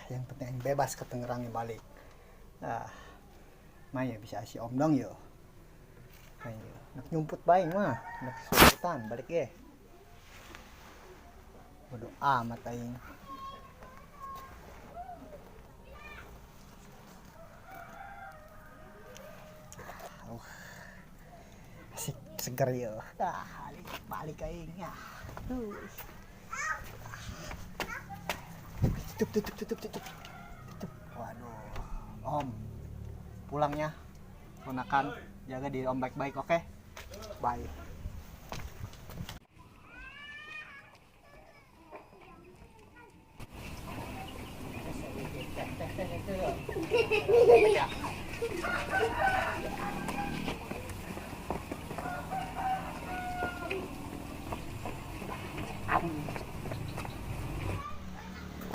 yang penting aing bebas ke Tangerang balik. Maya bisa si om dong yo. Ayo, nak nyumput bae mah, nak kesulitan balik ye. Bodo amat aing. Asik seger yo. Balik aing ya. Tutup. Waduh, om. Pulangnya, gunakan, jaga diri om baik-baik, oke? Bye.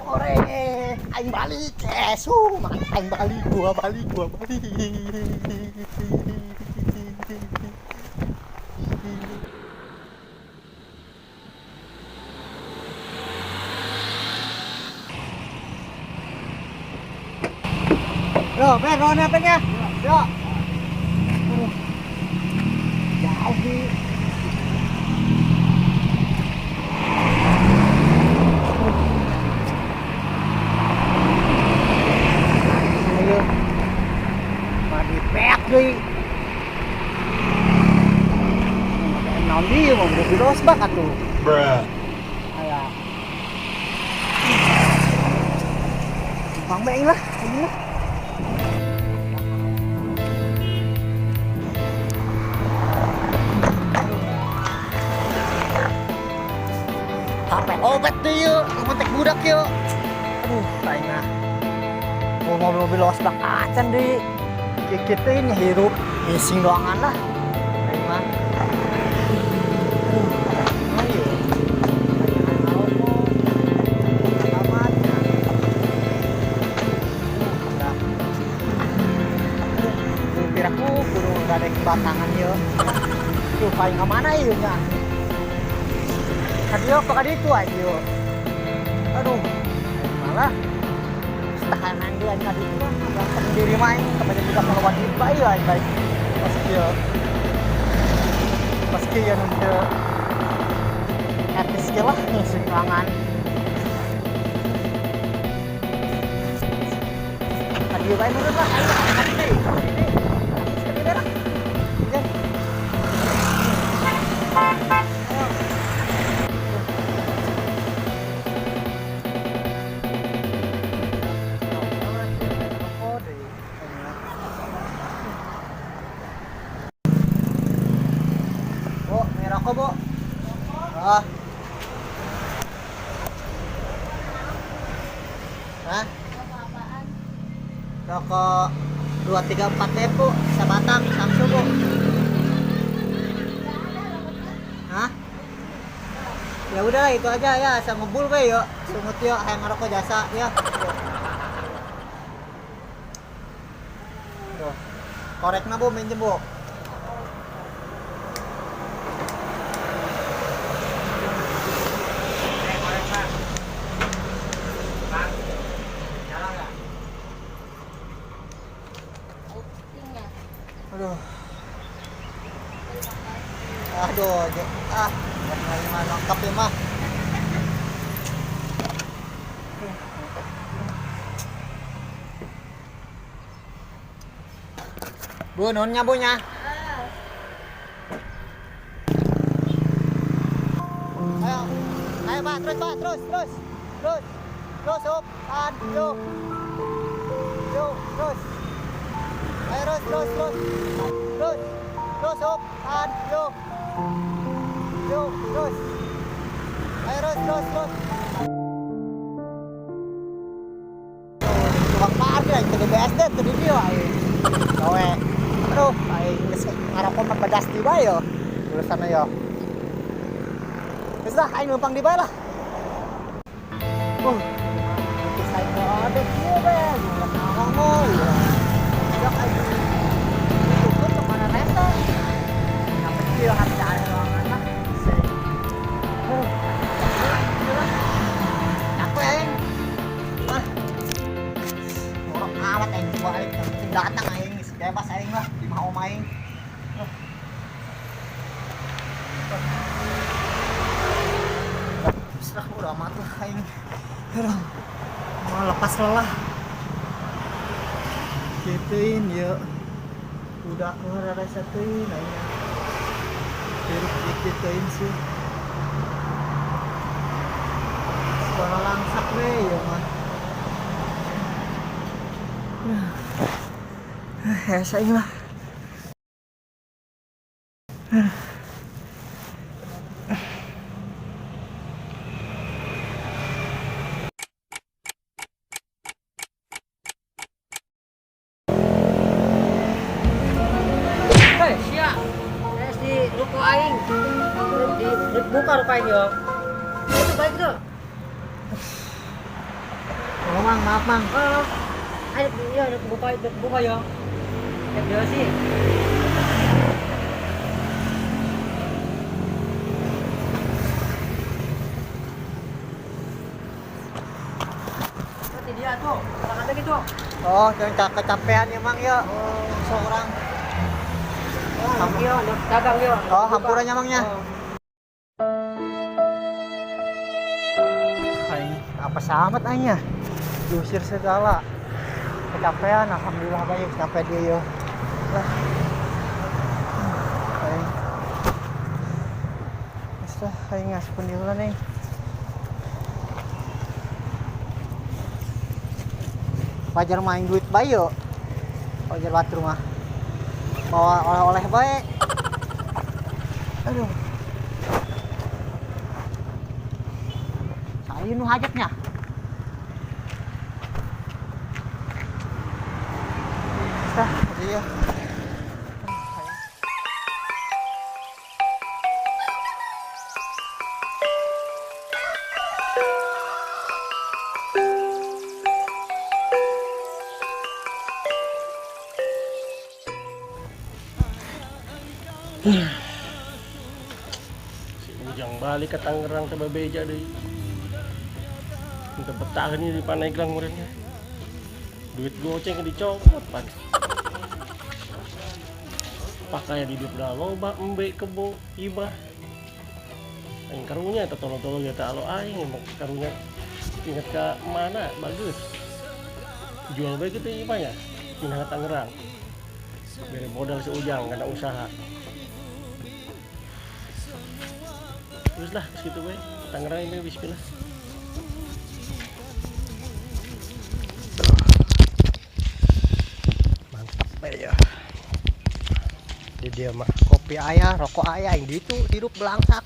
Ore, aing balik, aing balik, gua balik. Yo, Ben, ronnya pennya. Yo. Jauh nih. Ayo. Madi peak deui. Naon dieu mah udah bilos banget tuh. Bruh. Aya. Bang being lah, ini lah. Sampai obat deh yuk, ngontek budak yuk. Aduh, kayaknya mau mobil-mobil los bak acan deh. Kita ini hirup ngising doangan lah. Kayaknya ayo. Piraku kudu gak ada batangan yuk. Tuh, paling kemana yuk ya? Adio apa itu aja. Aduh, malah tahanan dia tadi itu kan yang sendiri main kepada juga melawan Iba ya baik meski ya untuk etis lah ngisi tangan. Adio baik menurut lah rokok, Bu. Hah? Rokok 234 Depo, sebatang, Samsu, Bu. Hah? Ya udah itu aja ya, saya ngebul we yuk. Sungut yuk, hayang ngerokok jasa ya. Tuh. Korekna Bu, minjem Bu. Aduh, gimana lengkap ya mah. Bu, nonnya bunya. Ayo Pak, terus, up, tahan, yuk, terus. Ayo terus, up, tahan, yuk, terus. Ayo terus. Tukang parkir aja ke BSD tuh di dia ayo. Kowe. Aduh, aing geus ngarokok mah pedas di bae yo. Tulisanna yo. Geus dah aing numpang di bae lah. Terus aing ada kieu bae, ngomong ya. Jak aing. Itu tuh mana reta. Yang kecil harga ada ruangan lah. Aku aing. datang aing bebas aing lah di mau main. Serah udah amat lah aing. Aduh. Mau lepas lelah. Gituin ya. Udah keluar ada satuin aing. Gituin sih. Suara langsak we ya mah. Saya lah. Hei, siap. Es di ruko aing. Buka ruko aing yo. Itu baik tuh. Oh mang, maaf mang. Ayo, iya, buka yo. Ya dia sih. Mati dia tuh. Tangan lagi tuh. Oh, jangan kecapean ya mang ya. Seorang. Yo, dagang yo. Oh, hampurannya mangnya. Hai, apa samat aja? Diusir segala. Kecapean, alhamdulillah baik capek dia yo. Lah. Hai. Sudah, hai ngaspun di ulah nih. Wajar main duit bayi yo. Wajar batur mah. Bawa oleh-oleh baik. Aduh. Saya nu hajatnya. Dah, iya. Si Ujang balik ke Tangerang ke Babeja deh. Untuk betah ini di Paneglang muridnya. Duit goceng dicopot pan. Pakai di hidup dah loba embe kebo ibah. Aing karunya eta tolong-tolong ya tak alo aing emang karunya inget ke mana bagus. Jual bae gitu ibah ya. Pindah ke Tangerang. Beri modal si Ujang karena usaha. Terus lah segitu gue Tangerang ini bismillah. Mantap ya. Di dia mah kopi ayah, rokok ayah yang itu hidup belangsak.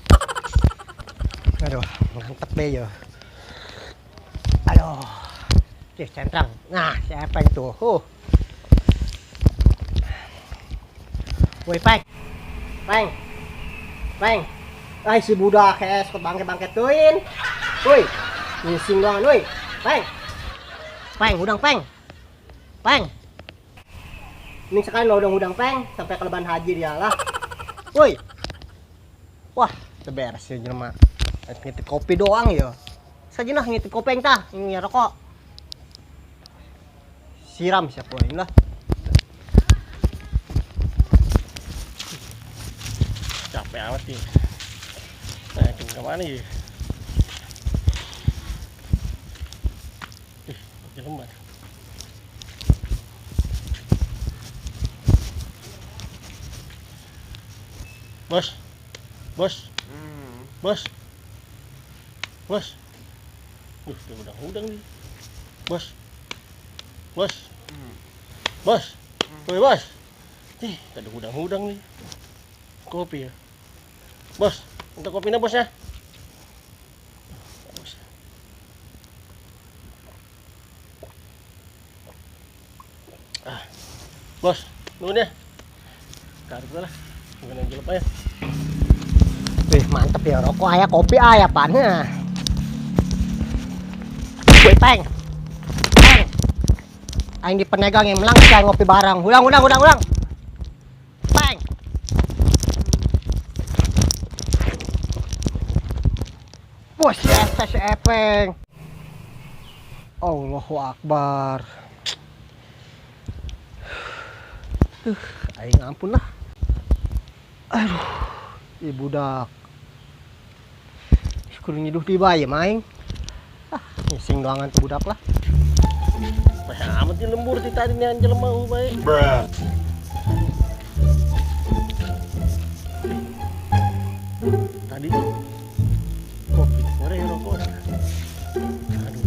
Aduh, mantap ya. Aduh. Centang. Nah, siapa itu? Woi, Peng. Ay, si budak kayak suka bangke-bangke tuin. Woi, ngising doang, woi. Peng, udang Peng. Ini sekali lo udang Peng sampai ke lebaran haji dia lah. Woi. Wah, beres ya jelema. Ngitip kopi doang ya. Sajenah ngitip kopi tah, ini rokok. Siram siapa ini lah. Capek amat sih. Nah, kemana ya? Pakai lembar. Bos. Udah udang nih. Bos. Woi, bos. Nih, ada udang nih. Kopi ya. Bos, untuk kopinya bos ya. Bos, nuhun ya. Kartu lah. Bukan yang jelek aja. Wih, mantep ya rokok ayah, kopi ayah pannya. Woi, Peng. Aing di penegang yang melang saya ngopi barang. Ulang. Peng. Bos, si Epeng. Allahu Akbar. Aing ampun lah. Aduh, ibu budak. Kudu ngiduh di bayi maing. Ngising doangan tuh budak lah. Amat di lembur ti tadi nih jelema bae. Tadi kopi ngare rokok. Aduh.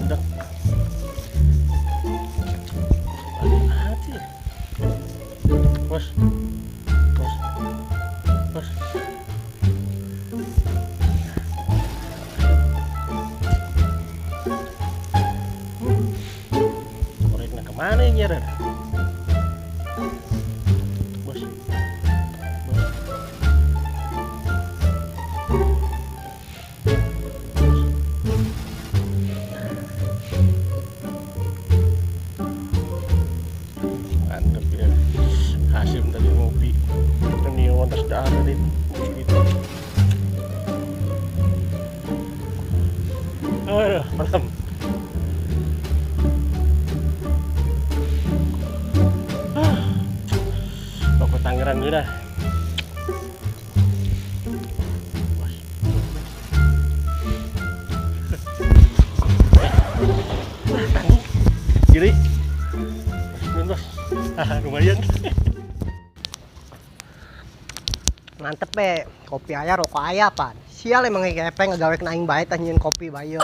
Budak. Hati. Bos. Bos. Bos. Mana yang nyerah? Bos. Bos. Mantap ya. Hasim tadi ngopi. Ini wantas darah deh. Gitu. Aduh, malam. Tangerang dulu dah. Kiri. Bos. Lumayan. Mantep be, kopi aya rokok aya pan. Sial emang kepeng ngagawe kena aing bae tah nyieun kopi bae.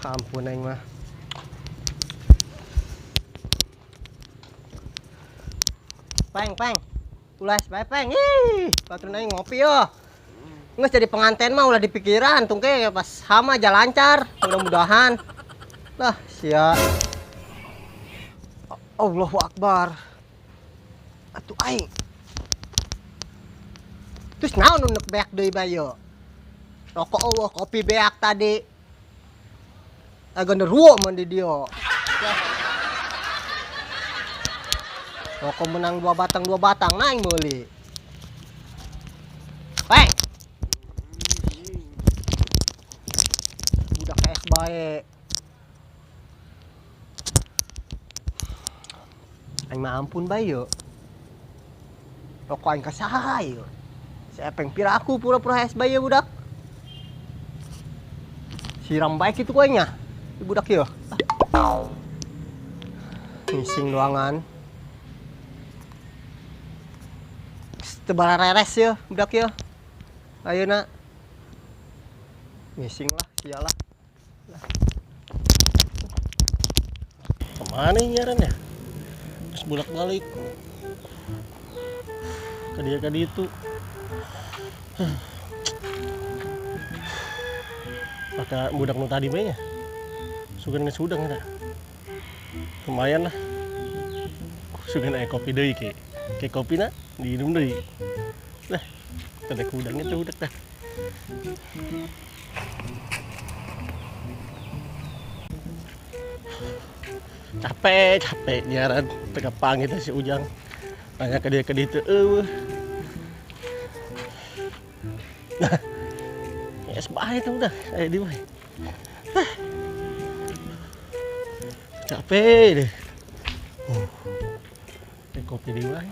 Ampun aing mah. Peng. Ulas bae peng. Ih, baturna aing ngopi yo. Nges jadi penganten mah ulah dipikiran tungke pas hama jalan lancar, mudah-mudahan. Lah, sia. Allahu Akbar. Atuh aing. Terus naon nu neuk beak deui bae yo? Rokok eueuh, kopi beak tadi. Genderuwo mun di dieu. Rokok menang 2 batang naing meuli. Peng. Budak es bae. Aing mah ampun bae yo. Rokok aing kasaha yo. Saya peng piraku pura-pura es bae budak. Siram bae kitu koe nya. Di budak yo. Ngising doangan. Tebara reres ya budak ya. Ayeuna ngising lah sialah. Kemana ini nyaran ya? Terus bolak balik ke dia itu. Maka budak nu tadi mah nya sugan ngesudang eta. Lumayan lah. Sugan aya kopi deui ke kopina diinum deui. Lah, tadek udangnya tuh udah dah. Capek nyaran teka pangit si Ujang. Tanya ke dia itu Nah, es bae tuh udah kayak di bae. Capek deh. Kopi di bae.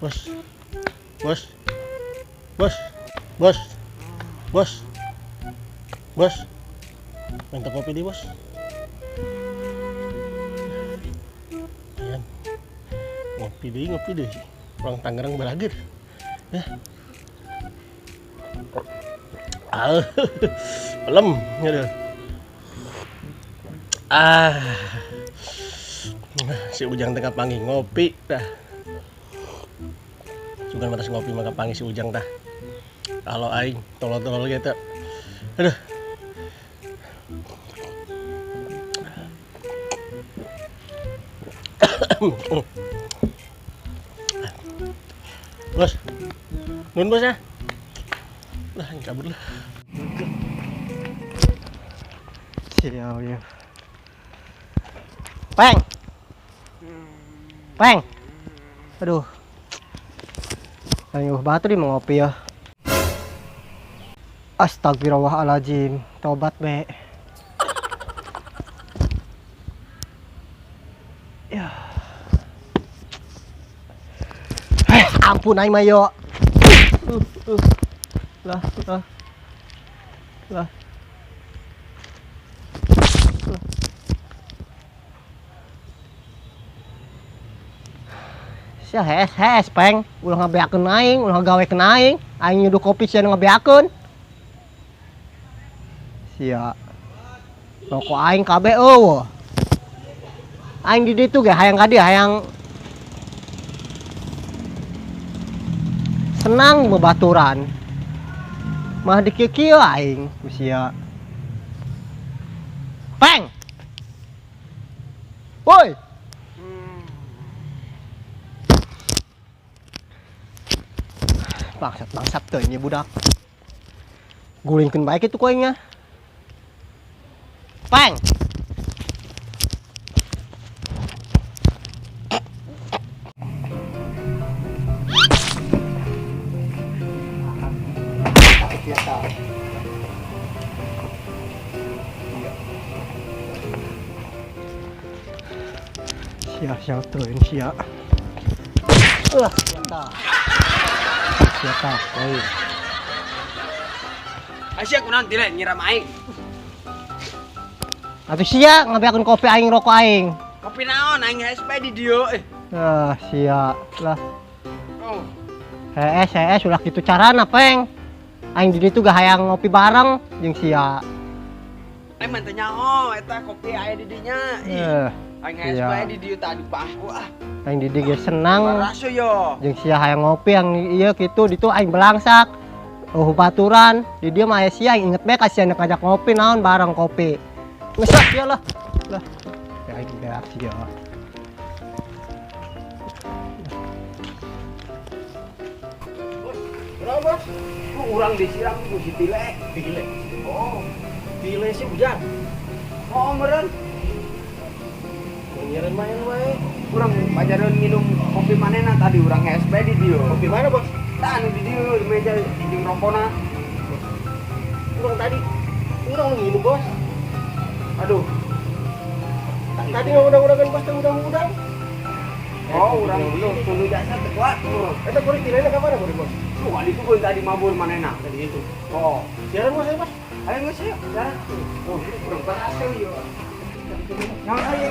Bos. Minta kopi di bos. Ayan. Ngopi deh. Orang Tangerang beragir. Ya. Pelem gitu. Si Ujang tengah panggil ngopi dah. Sugan batas ngopi maka panggil si Ujang dah. Kalau aing tolol-tolol gitu. Aduh. Bos. Nun bos ya. Lah, cabut lah. Sial ya. Peng. Aduh. Ayo batu di mau ngopi ya. Astagfirullahaladzim. Tobat be. ampun aing mah yo. Lah. Sia hes peng, ulah ngabeakeun aing, ulah ngagawekeun aing nyuduh kopi sia ngabeakeun. Sia. Rokok aing kabeh eueuh. Aing di ditu ge hayang ka dieu hayang senang babaturan. Mah di kieu aing sia. Peng. Woi. Bangsat teuing ieu budak. Gulingkeun bae kitu ku aing nya. Peng. Sia teuing sia. Sia. Oi. Asia kunaon teh nyiram aing. Atuh sia ngabeakeun kopi aing rokok aing. Kopi naon aing HP di dieu Sia lah. Oh. Hees ulah kitu carana peng. Aing di ditu gak hayang ngopi bareng jeung sia. Aing mah teu nyaho eta kopi aya di dinya. Aing iya. HP di dieu tadi bangku Aing di dieu ge senang. Raso yo. Jeung sia hayang ngopi yang ieu kitu ditu aing belangsak. Baturan di dieu mah aya sia aing inget bae ka sia ngajak ngopi naon bareng kopi. Geus sia lah. Lah. Ya aing beak sia. Kenapa? Urang disiram ku si Tile. Oh. Tile sih hujan. Oh, meureun. Ngirim main wae. Urang pajareun minum kopi manehna tadi urang HP di dieu. Kopi mana, Bos? Tah anu di dieu di meja di jeung rokona. Urang tadi. Urang nginum, Bos. Aduh. Tadi ngudang-udangan Bos teh udang-udang. Oh, urang belum tuluy jasa teh kuat. Eta kuring tilena ka mana, Bos? Lu kali itu tadi mabur manehna tadi itu. Oh, Siaran Bos, Bos. ayo geus yuk, jalan. Oh, kurang berhasil yuk. Nah, ayo.